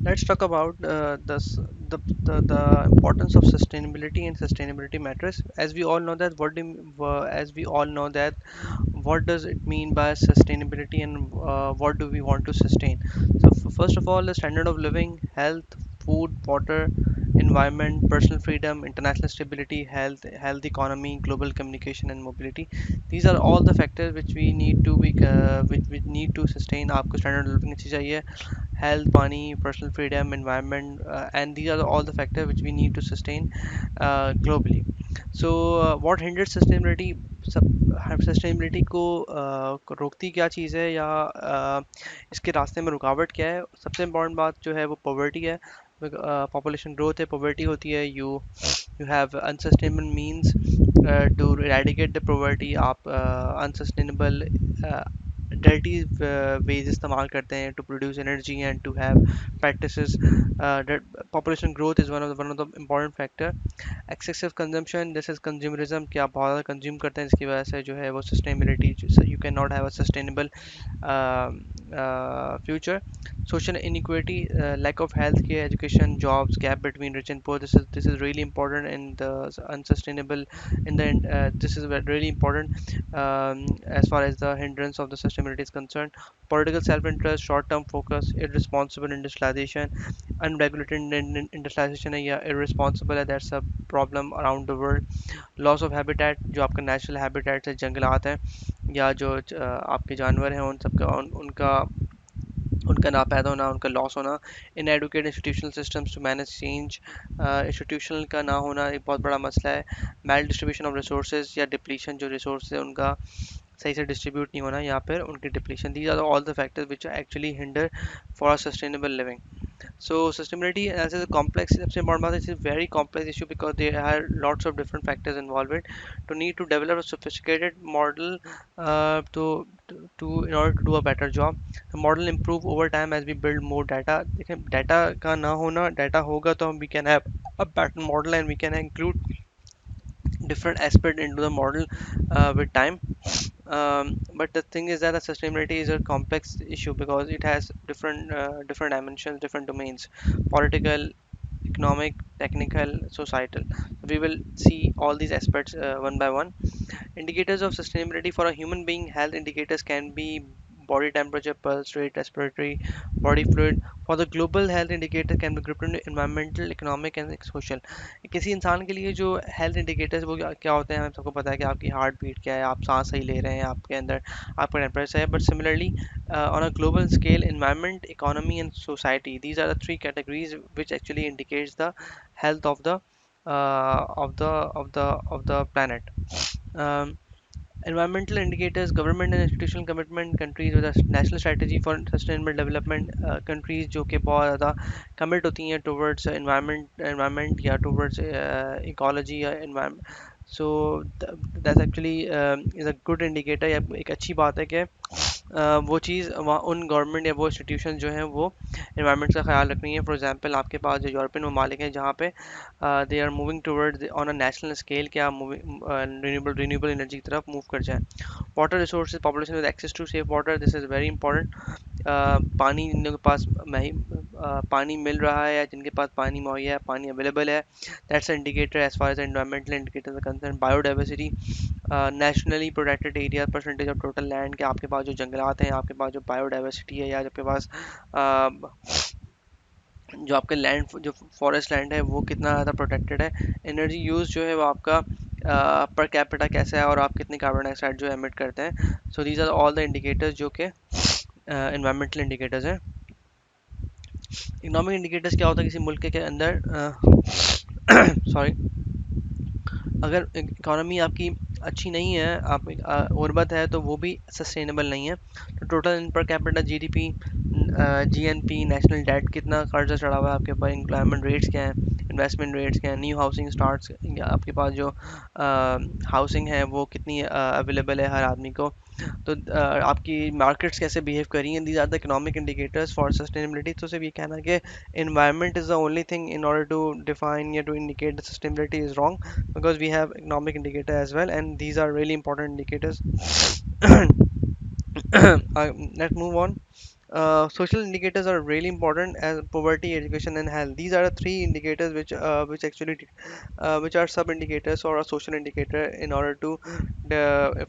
Let's talk about the importance of sustainability and sustainability matters. As we all know that as we all know that what does it mean by sustainability, and what do we want to sustain? So first of all, the standard of living, health, food, water, environment, personal freedom, international stability, health economy, global communication and mobility. These are all the factors which we need to which need to sustain. आपको standard of living अच्छी चाहिए, health, money, personal freedom, environment, and these are all the factors which we need to sustain globally. So what hinders sustainability? Sustainability को रोकती क्या चीज़ है, या इसके रास्ते में रुकावट क्या है? सबसे इम्पोर्टेंट बात जो है वो पॉवर्टी है। पॉपुलेशन ग्रोथ है, पॉवर्टी होती है, you have unsustainable means to eradicate the poverty। आप अनसस्टेनेबल डर्टी वेज इस्तेमाल करते हैं to produce energy and to have practices. Population growth is one of the important factor. Excessive consumption, this is consumerism, कि आप बहुत ज़्यादा consume करते हैं, जिसकी वजह से जो है वो sustainability, you can not have a sustainable future. social inequality, lack of health care, education, jobs, gap between rich and poor. This is really important in the unsustainable, in the this is really important as far as the hindrance of the sustainability is concerned. Political self-interest, short-term focus, irresponsible industrialization, unregulated industrialization है या irresponsible है, that's a problem around the world. Loss of habitat, जो आपका natural habitat है, जंगलात हैं या जो आपके जानवर हैं, उन सबका उनका उनका ना पैदा होना, उनका लॉस होना। Inadequate institutional systems to manage change, institutional का ना होना एक बहुत बड़ा मसला है। मैल डिस्ट्रीब्यूशन ऑफ रिसोर्सेज या डिप्लीशन, जो रिसोर्स है उनका सही से डिस्ट्रीब्यूट नहीं होना, यहाँ पर उनकी depletion. These are all the factors which actually hinder for sustainable living. So sustainability as a complex, सबसे important बात है, it's a very complex issue because there are lots of different factors involved in to need to develop a sophisticated model to in order to do a better job. The model improve over time as we build more data. देखें data का ना होना, data होगा तो हम we can have a better model and we can include different aspect into the model with time. But the thing is that the sustainability is a complex issue because it has different dimensions, different domains: political, economic, technical, societal. We will see all these aspects one by one. Indicators of sustainability for a human being: health indicators can be body temperature, pulse rate, respiratory, body fluid. For the global health indicator can be grouped into environmental, economic and social. किसी इंसान के लिए जो health indicators वो क्या होते हैं, हम सबको पता है कि आपकी हार्ट बीट क्या है, आप सांस सही ले रहे हैं, आपके अंदर आपका टेम्परेचर है। But similarly on a global scale, environment, economy and society, these are the three categories which actually indicates the health of the planet. um, Environmental indicators: government and institutional commitment, countries with a national strategy for sustainable development, countries जो कि बहुत ज़्यादा commit होती हैं towards environment या towards ecology या environment. So that's actually is a good indicator, या एक अच्छी बात है कि वो चीज़ वहाँ उन गवर्नमेंट या वो इंस्टीट्यूशन जो हैं वो इन्वायरमेंट का ख्याल रख रही हैं। फॉर एग्जांपल आपके पास जो यूरोपियन ममालिक हैं जहाँ पे they are moving towards on a national scale, क्या मूविंग रिन्यूएबल एनर्जी की तरफ मूव कर जाएं। Water resources, population with access to safe water, this is very important. पानी जिनके पास पानी मिल रहा है या जिनके पास पानी मुहैया है, पानी अवेलेबल है, that's indicator as far as environmental indicators are concern. Biodiversity, nationally protected area, percentage of total land, के आपके पास जो जंगलात हैं, आपके पास जो बायोडाइवर्सिटी है, या आपके पास जो आपके लैंड जो फॉरेस्ट लैंड है वो कितना ज़्यादा प्रोटेक्टेड है। एनर्जी यूज़ जो है वो आपका पर कैपिटा कैसा है और आप कितने कार्बन डाइऑक्साइड जो एमिट करते हैं। So these are all the indicators जो कि इन्वायरमेंटल इंडिकेटर्स हैं। इकोनॉमिक इंडिकेटर्स क्या होता है किसी मुल्क के अंदर, सॉरी, अगर इकोनॉमी आपकी अच्छी नहीं है, आप गुर्बत है, तो वो भी सस्टेनेबल नहीं है। तो total in per capita GDP, GNP, national debt, कितना कर्जा चढ़ा हुआ है आपके पास, एम्प्लॉयमेंट रेट्स क्या हैं, इन्वेस्टमेंट रेट्स क्या हैं, न्यू हाउसिंग स्टार्ट्स, आपके पास जो हाउसिंग है वो कितनी अवेलेबल है हर आदमी को। तो आपकी मार्केट्स कैसे बिहेव कर रही हैं, these are the economic indicators for sustainability. तो सिर्फ ये कहना कि environment is the only thing in order to define or to indicate the sustainability is wrong, because we have economic indicator as well, and these are really important indicators. Let's move on. Social indicators are really important as poverty, education, and health. These are the three indicators which actually which are sub indicators or a social indicator in order to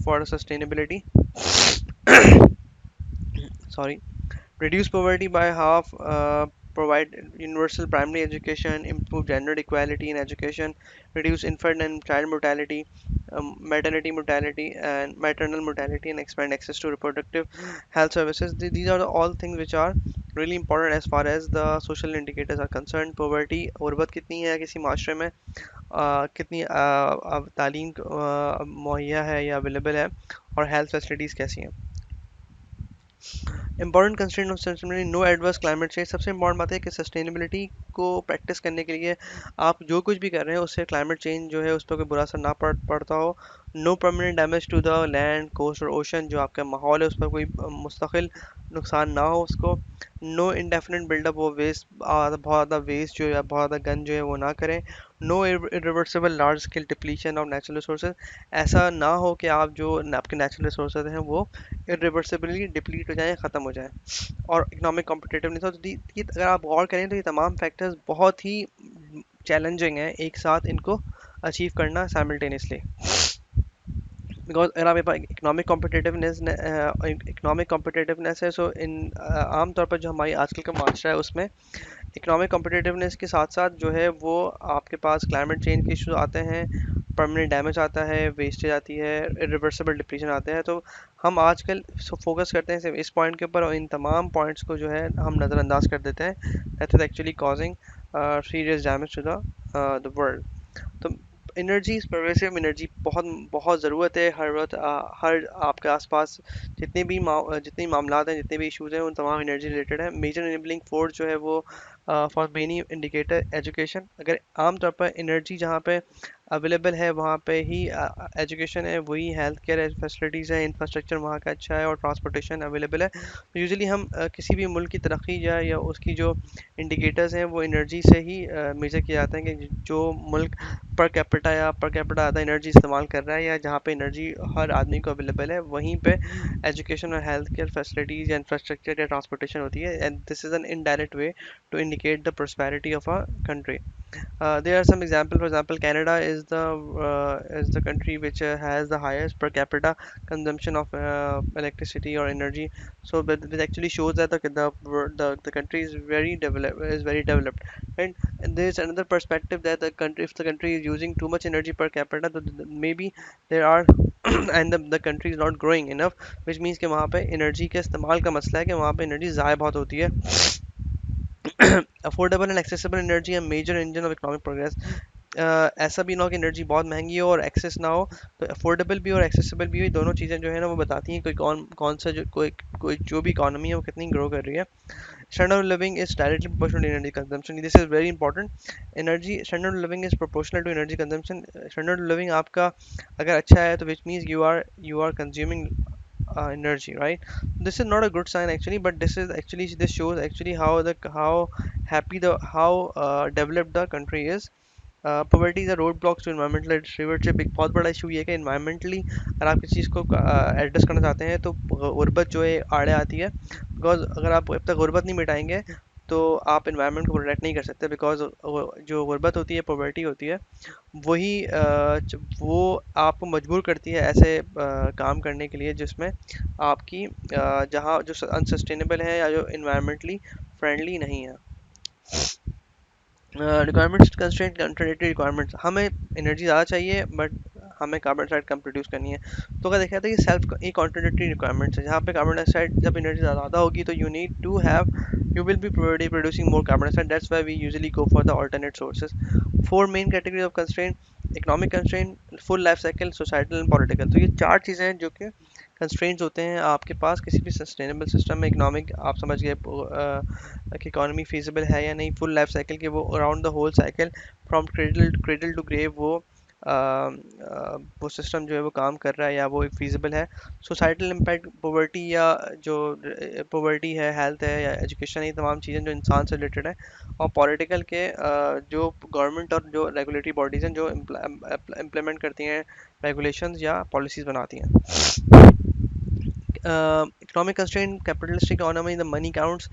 for sustainability. Sorry. Reduce poverty by half, provide universal primary education, improve gender equality in education, reduce infant and child mortality, maternity mortality and maternal mortality, and expand access to reproductive health services. These are all things which are really important as far as the social indicators are concerned. Poverty, गुर्बत कितनी है किसी माशरे में, कितनी तालीम मुहैया है या अवेलेबल है, और हेल्थ फैसिलिटीज़ कैसी हैं. Important constraint of sustainability, no adverse climate change. सबसे इंपॉर्टेंट बात है कि सस्टेनेबिलिटी को प्रैक्टिस करने के लिए आप जो कुछ भी कर रहे हैं उससे क्लाइमेट चेंज जो है उस पर कोई बुरा असर ना पड़ता हो. No permanent damage to the land coast और ओशन, जो आपका माहौल है उस पर कोई मुस्तकिल नुकसान ना हो उसको. नो इंडेफिनिट बिल्डअप वो वेस्ट, बहुत ज़्यादा वेस्ट जो है बहुत ज़्यादा गन जो है वो ना करें. No irreversible large scale depletion of natural resources, ऐसा ना हो कि आप जो आपके नेचुरल रिसोर्सेज हैं वो इरिवर्सिबली डिप्लीट हो जाए, ख़त्म हो जाए. और इकोनॉमिक कॉम्पिटिटिवनेस, तो ये अगर आप गौर करें तो ये तमाम फैक्टर्स बहुत ही चैलेंजिंग हैं एक साथ इनको अचीव करना साइमल्टेनियसली. बिकॉज अगर आपके पास इकोनॉमिक कॉम्पिटिटिवनेस है, सो इन आमतौर पर जो हमारी आजकल का माशरा है उसमें इकोनॉमिक कॉम्पिटिटिवनेस के साथ साथ जो है वो आपके पास क्लाइमेट चेंज के इशूज आते हैं, परमानेंट डैमेज आता है, वेस्टेज आती है, इरिवर्सिबल डिप्लीशन आते हैं. तो हम आजकल फोकस करते हैं सिर्फ इस पॉइंट के ऊपर और इन तमाम पॉइंट्स को जो है हम नज़रअंदाज कर देते हैं. That is actually causing serious damage to the world. तो एनर्जी, परवेसिव एनर्जी बहुत बहुत ज़रूरत है हर वक्त. हर आपके आसपास जितनी मामलात हैं, जितने भी इश्यूज हैं, उन तमाम एनर्जी रिलेटेड है. मेजर इनेबलिंग फोर्स जो है वो फॉर मेनी इंडिकेटर एजुकेशन. अगर आमतौर पर एनर्जी जहाँ पे अवेलेबल है वहाँ पे ही एजुकेशन है, वही हेल्थ केयर फैसिलिटीज़ है, इंफ्रास्ट्रक्चर वहाँ का अच्छा है और ट्रांसपोर्टेशन अवेलेबल है. तो यूजुअली हम किसी भी मुल्क की तरक्की या उसकी जो इंडिकेटर्स हैं वो एनर्जी से ही मेजर किए जाते हैं कि जो मुल्क पर कैपिटा ज़्यादा एनर्जी इस्तेमाल कर रहा है या जहाँ पे एनर्जी हर आदमी को अवेलेबल है वहीं पे एजुकेशन और हेल्थ केयर फैसिलिटीज़ या इंफ्रास्ट्रक्चर या ट्रांसपोर्टेशन होती है. And this is an indirect way to indicate the prosperity of a country. There are some examples. For example, Canada is the country which has the highest per capita consumption of electricity or energy. So, but this actually shows that the country is very developed. And there is another perspective that the country, if the country is using too much energy per capita, maybe there are and the country is not growing enough, which means कि वहाँ पे energy के इस्तेमाल का मसला है कि वहाँ पे energy ज़ाय बहुत होती है. अफोर्डेबल एंड एक्सेसिबल एनर्जी है major engine of economic progress. ऐसा भी ना हो कि एनर्जी बहुत महंगी हो और एक्सेस ना हो. तो अफोर्डेबल भी और एक्सेसिबल भी हो, दोनों चीज़ें जो है ना वो बताती हैं कोई कौन कौन सा जो कोई जो भी इकोनॉमी है वो कितनी ग्रो कर रही है. Standard of living is directly proportional to energy consumption. This is very important. Energy standard of living is proportional to energy consumption. Standard of living आपका अगर अच्छा है तो which means you are consuming energy, right? This is not a good sign actually, but this shows actually how happy the how developed the country is. Poverty is a roadblocks to environmental stewardship. एक बहुत बड़ा issue ये है कि environmentally अगर आप किसी चीज़ को एड्रेस करना चाहते हैं तो गुर्बत जो है आड़े आती है. बिकॉज अगर आप जब तक गुर्बत नहीं मिटाएंगे तो आप इन्वायरमेंट को प्रोटेक्ट नहीं कर सकते. बिकॉज जो गुर्बत होती है, पॉवर्टी होती है, वही वो आपको मजबूर करती है ऐसे काम करने के लिए जिसमें आपकी जहाँ जो अनसस्टेनेबल है या जो इन्वायरमेंटली फ्रेंडली नहीं है. Requirements constraint contradictory requirements. हमें एनर्जी ज़्यादा चाहिए बट हमें कार्बन डाइऑक्साइड कम प्रोड्यूस करनी है. तो अगर देखा जाता है कि सेल्फ ये कॉन्ट्राडिक्टरी रिक्वायरमेंट्स है जहाँ पे कार्बन डाइऑक्साइड जब एनर्जी ज़्यादा होगी तो you will be producing more carbon dioxide. That's why we usually go for the alternate sources. Four main category of constraint: economic constraint, full life cycle, societal and political. तो ये चार चीज़ें हैं जो कि कंस्ट्रेंट्स होते हैं आपके पास किसी भी सस्टेनेबल सिस्टम में. इकोनॉमिक आप समझ गए कि इकोनॉमी फीजिबल है या नहीं. फुल लाइफ साइकिल के वो around the whole cycle from cradle to grave वो सिस्टम जो है वो काम कर रहा है या वो फीजिबल है. सोसाइटल इम्पैक्ट, पोवर्टी या जो पोवर्टी है, हेल्थ है या एजुकेशन है, ये तमाम चीज़ें जो इंसान से रिलेटेड है. और पॉलिटिकल के जो गवर्नमेंट और जो रेगुलेटरी बॉडीज़ हैं जो इम्प्लीमेंट करती हैं रेगुलेशंस या पॉलिसीज़ बनाती हैं. Economic constraint capitalistic economy the money counts,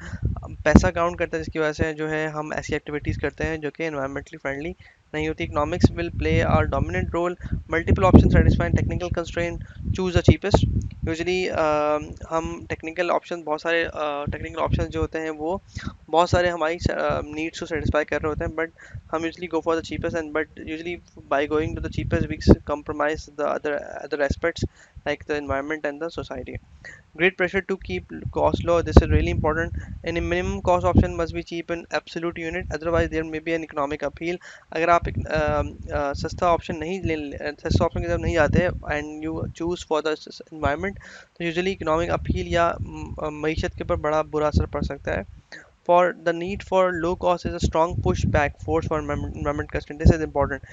पैसा काउंट करता है जिसकी वजह से जो है हम ऐसी एक्टिविटीज़ करते हैं जो कि एनवायरमेंटली फ्रेंडली नहीं होती. Economics will play are dominant role, multiple option satisfying technical constraint, choose the cheapest. Usually हम टेक्निकल ऑप्शन बहुत सारे टेक्निकल ऑप्शन जो होते हैं वो बहुत सारे हमारी नीड्स को सेटिस्फाई कर रहे होते हैं, बट हम usually go for the cheapest, and but usually by going to the cheapest we compromise the other aspects like the environment and the society. Great pressure to keep cost low. This is really important. And a minimum cost option must be cheap in absolute unit. Otherwise, there may be an economic appeal. अगर आप एक सस्ता option नहीं ले सस्ता option की तरफ नहीं जाते and you choose for the environment, तो यूजुअली इकोनॉमिक अपील या मीशत के ऊपर बड़ा बुरा असर पड़ सकता है. For the need for low cost is a strong pushback force for environment constraint. This is important.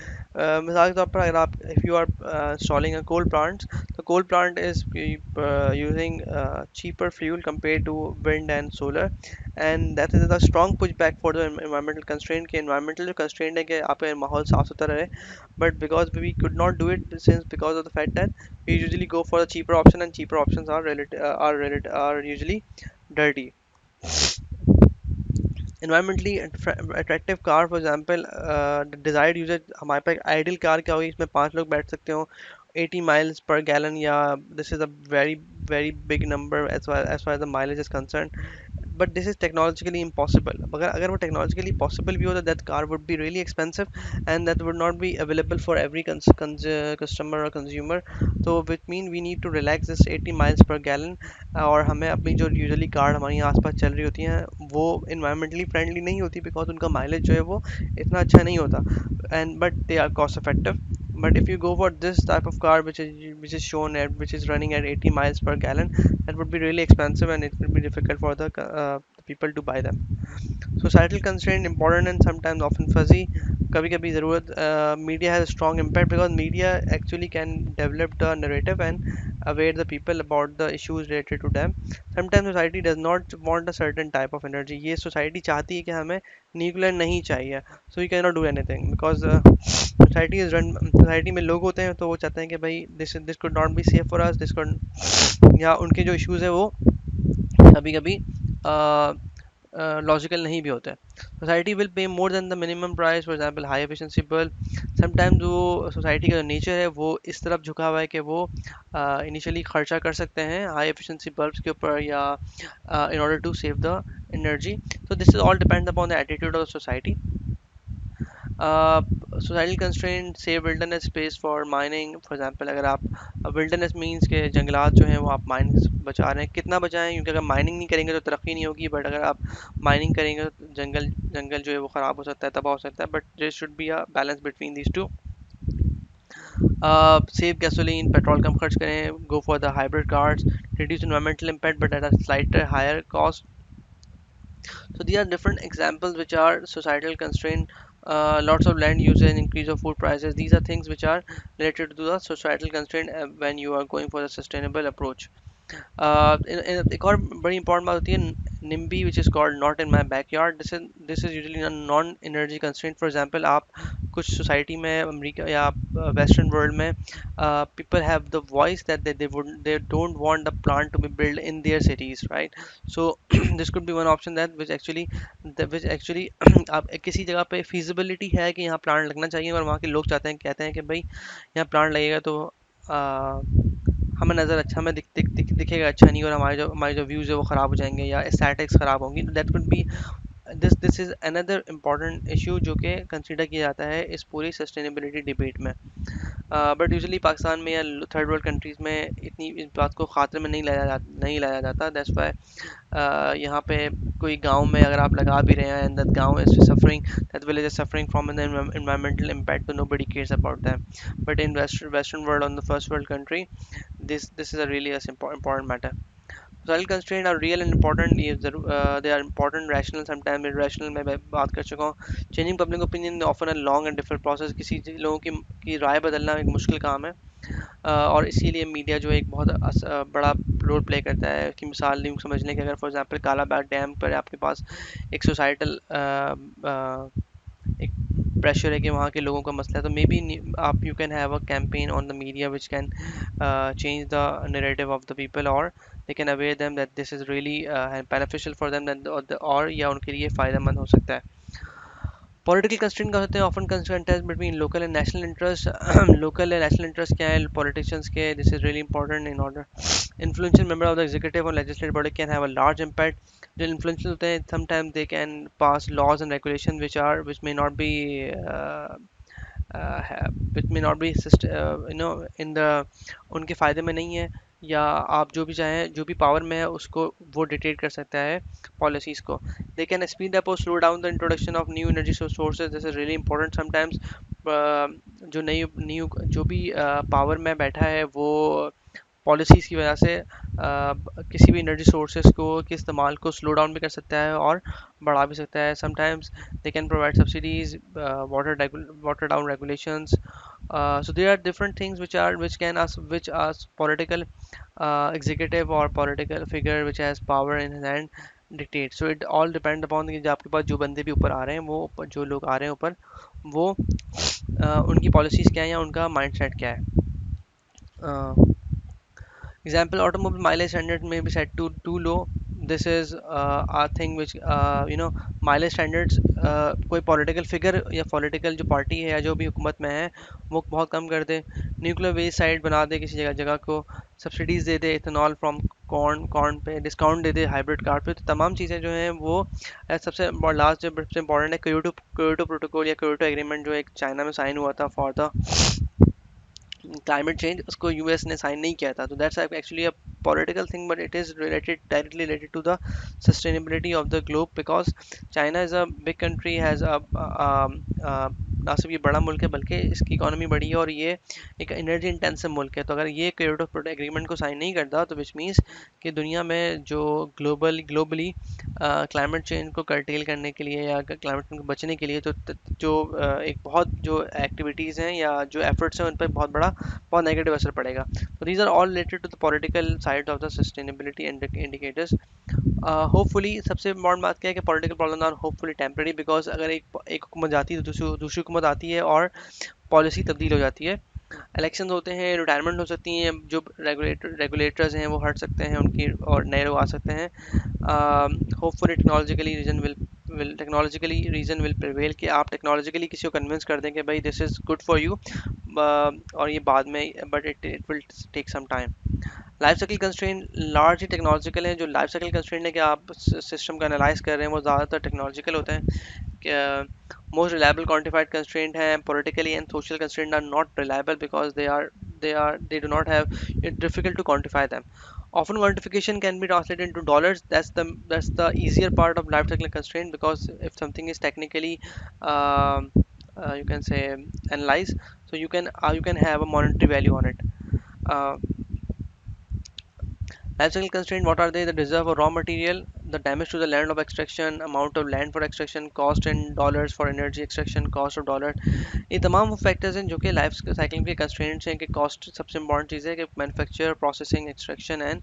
मिसाल के तौर पर अगर आप if you are installing a coal plant, the coal plant is using cheaper fuel compared to wind and solar, and that is a strong pushback for the environmental constraint. कि environmental जो constraint है कि आपका माहौल साफ सुथरा रहे, but because we could not do it since because of the fact that we usually go for the cheaper option, and cheaper options are are usually dirty. Environmentally attractive car for example desired user, हमारे पास ideal car क्या होगी, इसमें 5 लोग बैठ सकते हो, 80 miles per gallon, या this is a very very big number as far the mileage is concern, but this is technologically impossible. अगर अगर वो टेक्नोलॉजिकली पॉसिबल भी हो तो that car would be really expensive and that would not be available for every customer और consumer. तो which mean we need to relax this 80 miles per gallon. और हमें अपनी जो यूजुअली कार हमारे यहाँ आसपास चल रही होती हैं वो इन्वायरमेंटली फ्रेंडली नहीं होती बिकॉज उनका माइलेज जो है वो इतना अच्छा नहीं होता, and but they are cost effective. But if you go for this type of car which is shown at which is running at 80 miles per gallon, that would be really expensive and it will be difficult for the people to buy them. Societal constraint important and sometimes often fuzzy. कभी कभी ज़रूरत media has a strong impact because media actually can develop the narrative and aware the people about the issues related to them. Sometimes society does not want a certain type of energy. ये society चाहती है कि हमें nuclear नहीं चाहिए, so we cannot do anything because society में लोग होते हैं तो वो चाहते हैं कि भाई this could not be safe for us, this could, या उनके जो issues है वो कभी कभी लॉजिकल नहीं भी होता है. Society will pay more than the minimum price, for example high efficiency bulb. Sometimes जो सोसाइटी का जो नेचर है वो इस तरफ झुका हुआ है कि वो इनिशियली खर्चा कर सकते हैं हाई एफिशिएंसी बल्ब्स के ऊपर या in order to save the energy. So this is all depend upon the attitude of society. Societal constraint से wilderness space for mining, for example अगर आप विल्डरनेस मींस के जंगलात जो हैं वो आप माइनिंग बचा रहे हैं, कितना बचाएं, क्योंकि अगर माइनिंग नहीं करेंगे तो तरक्की नहीं होगी, बट अगर आप माइनिंग करेंगे तो जंगल जंगल जो है वो ख़राब हो सकता है, तबाह हो सकता है, but there should be a balance between these two. Save gasoline, petrol कम खर्च करें, go for the hybrid cars, reduce environmental impact but at a slighter higher cost. So these are different examples which are societal constraint. Lots of land usage, increase of food prices. These are things which are related to the societal constraint when you are going for the sustainable approach. एक और बड़ी important बात होती है NIMBY which is called not in my backyard. This is usually non energy constraint. For example आप कुछ society में America या वेस्टर्न वर्ल्ड में people have the voice that they don't want the plant to be build in their cities, right. So this could be one option that which actually आप किसी जगह पे feasibility है कि यहाँ प्लांट लगना चाहिए और वहाँ के लोग चाहते हैं कहते हैं कि भाई यहाँ प्लांट लगेगा तो हमें नज़र अच्छा हमें दिखेगा अच्छा नहीं, और हमारे जो व्यूज़ है वो ख़राब हो जाएंगे या एस्थेटिक्स ख़राब होंगी. That could be this is another important issue जो कि कंसिडर किया जाता है इस पूरी सस्टेनेबिलिटी डिबेट में. बट यूजुअली पाकिस्तान में या थर्ड वर्ल्ड कंट्रीज़ में इतनी इस बात को खातिर में नहीं लाया जाता. दैट्स वाई यहाँ पे कोई गांव में अगर आप लगा भी रहे हैं एंड दैट गांव is suffering, that village is suffering from an environmental impact, तो nobody cares about them. But in western world on the first world country this is a really important matter. Social constraints are real and important. ये they are important, rational, sometimes irrational. मैं बात कर चुका हूँ. Changing public opinion often a long and difficult process. किसी लोगों की राय बदलना एक मुश्किल काम है. और इसीलिए मीडिया जो एक बहुत बड़ा रोल प्ले करता है. कि मिसाल यूँ समझ लें कि अगर फॉर एग्जांपल कालाबाग डैम पर आपके पास एक सोसाइटल एक प्रेशर है कि वहाँ के लोगों का मसला है, तो मे बी आप you can have a campaign on the media which can change the narrative of the people, और they can aware them that this is really beneficial for them, then or या उनके लिए फ़ायदेमंद हो सकता है. Political constraint क्या होते हैं? Often contest between local and national interest. Local and national interest क्या है पॉलिटिशियंस के? This is really important in order. Influential member of the executive और legislative body can have a large impact. जो influential होते हैं sometimes they can pass laws and regulation which may not be which may not be in the उनके फ़ायदे में नहीं है, या आप जो भी चाहें जो भी पावर में है उसको वो डिक्टेट कर सकता है पॉलिसीज़ को. दे कैन स्पीड अप और slow down the introduction of new energy sources. This is really important sometimes. जो नई न्यू जो भी पावर में बैठा है वो पॉलिसीज़ की वजह से किसी भी एनर्जी सोर्सेज को के इस्तेमाल को स्लो डाउन भी कर सकता है और बढ़ा भी सकता है. Sometimes they can provide subsidies, water down regulations. So there are different things which are political executive or political figure which has power in his hand dictate. So it all depend upon कि जो आपके पास जो बंदे भी ऊपर आ रहे हैं वो जो लोग आ रहे हैं ऊपर वो उनकी पॉलिसीज़ क्या है या उनका माइंडसेट क्या है. Example, automobile mileage standard may be set to too low. This is a thing which mileage standards कोई political figure या political जो party है या जो भी हुकूमत में है वो बहुत कम कर दे. न्यूक्लियर वेस्ट साइट बना दे किसी जगह जगह को. Subsidies they they ethanol from corn पे. डिस्काउंट दे दे हाइब्रिड कार पे. तो तमाम चीज़ें जो हैं वो सबसे लास्ट जो सबसे इंपॉर्टेंट है क्योटो प्रोटोकॉल या क्योटो एग्रीमेंट जो एक चाइना में साइन हुआ था फॉर द क्लाइमेट चेंज. उसको यूएस ने साइन नहीं किया था. तो that's actually a political thing, but it is directly related to the sustainability of the globe, because China is a big country, has a ना सिर्फ ये बड़ा मुल्क है बल्कि इसकी इकोनॉमी बड़ी है और ये एक एनर्जी इंटेंसिव मुल्क है. तो अगर ये क्योटो एग्रीमेंट को साइन नहीं करता तो विच मीन्स कि दुनिया में जो ग्लोबली क्लाइमेट चेंज को कर्टेल करने के लिए या क्लाइमेट चेंज को बचने के लिए जो एक बहुत जो एक्टिविटीज़ हैं या जो एफर्ट्स हैं उन पर बहुत नेगेटिव असर पड़ेगा. तो these are all related to the political side of the sustainability indicators. Hopefully सबसे इम्पॉर्टेंट बात क्या है कि political problem are hopefully temporary, because अगर एक हुकूमत जाती है तो दूसरी हुकूमत आती है और पॉलिसी तब्दील हो जाती है. इलेक्शंस होते हैं, रिटायरमेंट हो सकती हैं, जो रेगुलेटर्स हैं वो हट सकते हैं उनकी और नए लोग आ सकते हैं. Hopefully technologically reason will prevail, कि आप टेक्नोलॉजिकली किसी को कन्विंस कर दें कि भाई this is good for you, और ये बाद में but it will take some time. Life cycle constraint largely technological है. जो लाइफ साइकिल कंस्ट्रेंट है कि आप सिस्टम का एनालाइज कर रहे हैं वो ज़्यादातर टेक्नोलॉजिकल होते हैं. मोस्ट रिलायबल क्वांटिफाइड कंस्ट्रेंट है. Politically and social constraint are not reliable because they do not have, it's difficult to quantify them. Often quantification can be translated into dollars. That's the easier part of life cycle constraint, because if something is technically you can say analyzed, so you can have a monetary value on it. uh, Life cycle constraint, what are they? The reserve of raw material, the damage to the land of extraction, amount of land for extraction, cost in dollars for energy extraction, cost of dollar. ये तमाम वो factors हैं जो कि life cycle के constraints हैं. कि cost सबसे इंपॉर्टेंट चीज़ है कि मैन्युफैक्चर, प्रोसेसिंग, एक्सट्रैक्शन एंड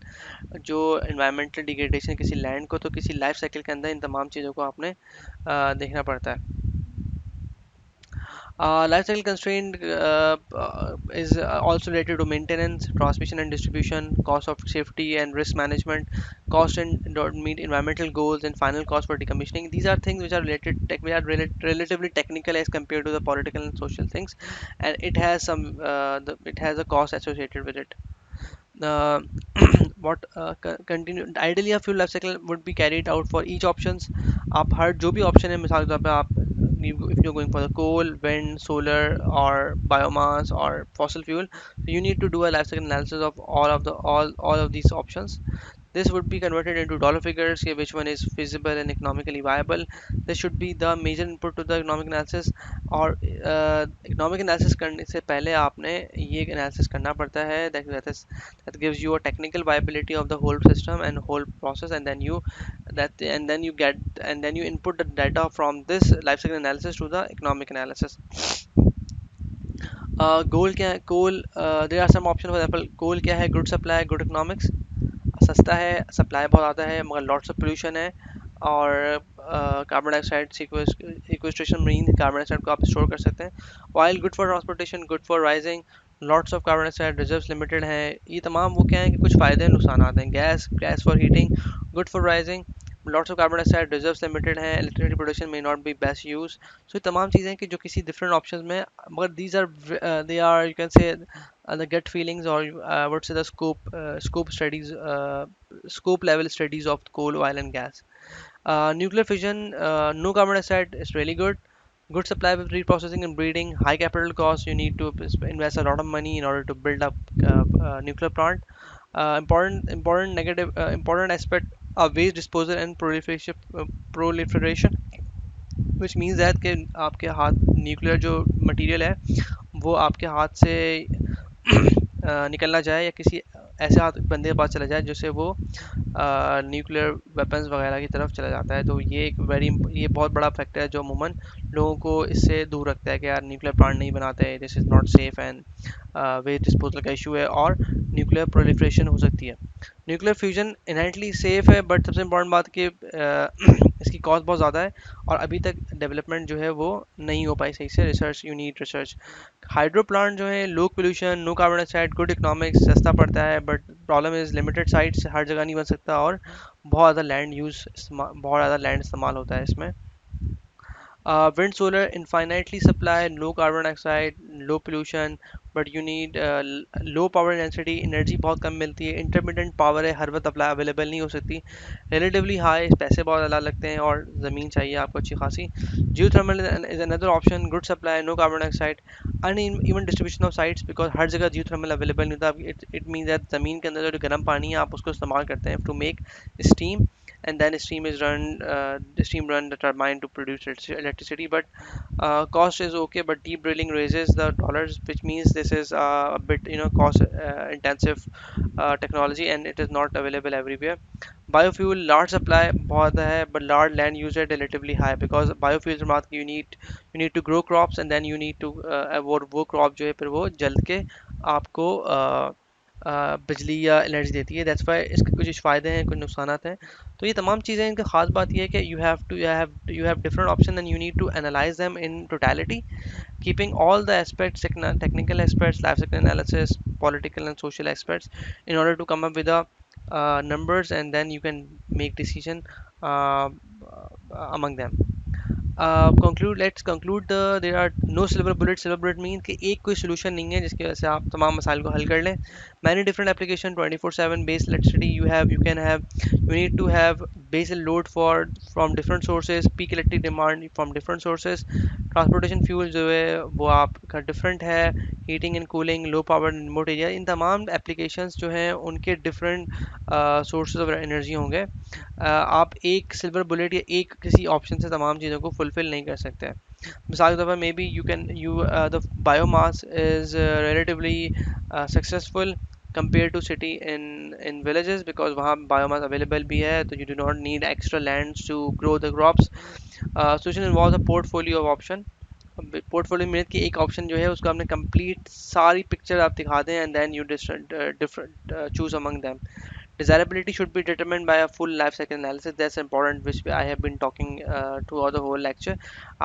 जो इन्वायरमेंटल डिग्रेडेशन किसी लैंड को, तो किसी लाइफ साइकिल के अंदर इन तमाम चीज़ों को आपने देखना पड़ता है. Life cycle constraint is also related to maintenance, transmission and distribution, cost of safety and risk management, cost and meet environmental goals, and final cost for decommissioning. These are things which are relatively technical as compared to the political and social things, and it has it has a cost associated with it. uh, what continue ideally a fuel life cycle would be carried out for each options. आप हर जो भी option है, मिसाल के तौर पे आप if you're going for the coal, wind, solar or biomass or fossil fuel, so you need to do a life cycle analysis of all of these options. This would be converted into dollar figures, which one is feasible and economically viable. This should be the major input to the economic analysis. और economic analysis करने से पहले आपने ये analysis करना पड़ता है that gives you a technical viability of the whole system and whole process, and then you input the data from this life cycle analysis to the economic analysis. Goal क्या है? Coal, there are some option. For example coal क्या है? Good supply, good economics. सस्ता है, supply बहुत आता है, मगर लॉट्स ऑफ पोल्यूशन है, और carbon dioxide sequestration, marine carbon dioxide को आप स्टोर कर सकते हैं. Oil good for transportation, good for raising lots of carbon dioxide, reserves limited हैं। ये तमाम वो क्या है कि कुछ फ़ायदे हैं, नुकसानात हैं। Gas for heating, good for raising, lots of carbon dioxide, reserves limited हैं, electricity production may not be best use. सो ये तमाम चीज़ें हैं कि जो किसी डिफरेंट ऑप्शंस में, मगर these are they are you can say the gut feelings or what say the scope studies, scope level studies of coal, oil and gas. Nuclear fission, no carbon dioxide is really good. Good supply with reprocessing and breeding. High capital cost. You need to invest a lot of money in order to build up nuclear plant. Important aspect of waste disposal and proliferation, which means that कि आपके हाथ nuclear जो material है वो आपके हाथ से निकलना जाए या किसी ऐसे हाथ बंदे के पास चला जाए जिससे वो न्यूक्लियर वेपन्स वगैरह की तरफ चला जाता है। तो ये बहुत बड़ा फैक्टर है जो अमूमन लोगों को इससे दूर रखता है कि यार न्यूक्लियर प्लांट नहीं बनाते हैं, this is not safe and waste disposal का इशू है और न्यूक्लियर प्रोलिफरेशन हो सकती है। न्यूक्लियर फ्यूजन इनहेरेंटली सेफ है, बट सबसे इंपॉर्टेंट बात कि इसकी कॉस्ट बहुत ज़्यादा है और अभी तक डेवलपमेंट जो है वो नहीं हो पाई सही से। Research, you need research. Hydro plant जो है low pollution, no carbon dioxide, good economics, सस्ता पड़ता है, but problem is limited sites, हर जगह नहीं बन सकता और बहुत ज़्यादा लैंड इस्तेमाल होता है इसमें। Wind solar infinitely supply, low carbon dioxide, low pollution, but you need low power density, energy बहुत कम मिलती है, intermittent power है, हर वक्त अवेलेबल नहीं हो सकती, relatively high, पैसे बहुत ज़्यादा लगते हैं और ज़मीन चाहिए आपको अच्छी खासी। Geothermal is another option, good supply, no carbon dioxide, uneven distribution of sites because हर जगह geothermal अवेलेबल नहीं होता। It means that ज़मीन के अंदर जो गर्म पानी है आप उसको इस्तेमाल करते हैं to make steam, and then steam run the turbine to produce electricity, but cost is okay, but deep drilling raises the dollars, which means this is a bit cost intensive technology and it is not available everywhere. Biofuel large supply बहुत है, but large land usage relatively high because biofuels में you need to grow crops and then you need to वो crop जो है फिर वो जल के आपको बिजली या एनर्जी देती है। दैट्स वाई इसके कुछ फ़ायदे हैं, कुछ नुकसानात हैं। तो ये तमाम चीज़ें, इनका ख़ास बात ये है कि you have different option and you need to analyze them in totality, keeping all the aspects, technical aspects, life cycle analysis, political and social aspects, in order to come up with the numbers, and then you can make decision uh, among them. Conclude Let's conclude there are no silver bullet. Silver bullet means कि एक कोई solution नहीं है जिसकी वजह से आप तमाम मसाइल को हल कर लें। Many different application, 24/7 base electricity you need to have base load from different sources, peak electric demand from different sources, transportation fuel जो है वो आपका different है, heating and cooling, low power and remote area, इन तमाम applications जो हैं उनके different sources of energy होंगे। आप एक सिल्वर बुलेट या एक किसी ऑप्शन से तमाम चीज़ों को फुलफिल नहीं कर सकते। मिसाल के तौर पर may be the biomass is relatively successful compared to city in villages because वहाँ biomass available भी है, तो you do not need extra lands to grow the crops. Solution involves a portfolio of option. Portfolio में कि एक option जो है उसको आपने कंप्लीट सारी पिक्चर आप दिखा दें and then you different choose among them. Desirability should be determined by a full life cycle analysis. That's important, which I have been talking throughout the whole lecture.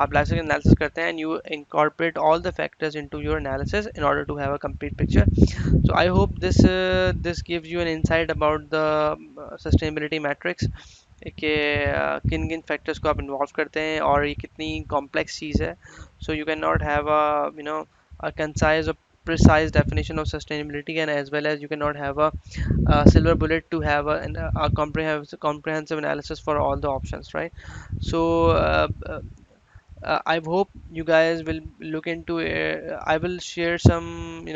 आप life cycle analysis करते हैं and you incorporate all the factors into your analysis in order to have a complete picture. So I hope this gives you an insight about the sustainability matrix कि किन किन factors को आप involve करते हैं और ये कितनी कॉम्प्लेक्स चीज़ है. So you can not have a concise or precise definition of sustainability, and as well as you cannot have a silver bullet to have a comprehensive analysis for all the options, right? So I hope you guys will look into it. I will share some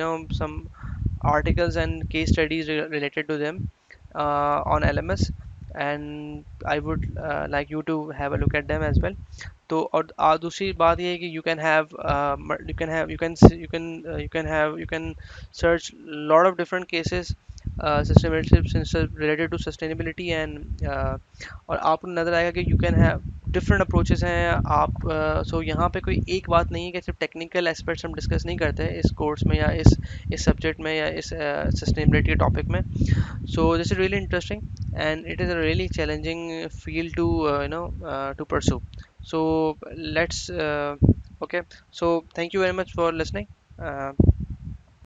articles and case studies related to them on LMS, and I would like you to have a look at them as well. तो और दूसरी बात ये है कि you can search lot of different cases sustainability related to sustainability and और आपको नज़र आएगा कि you can have different approaches हैं आप. सो यहाँ पे कोई एक बात नहीं है कि सिर्फ टेक्निकल एस्पेक्ट्स हम डिस्कस नहीं करते हैं इस कोर्स में या इस सब्जेक्ट में या इस सस्टेनेबिलिटी के टॉपिक में. So this is really interesting and it is a really challenging field to to pursue. So let's okay, so thank you very much for listening.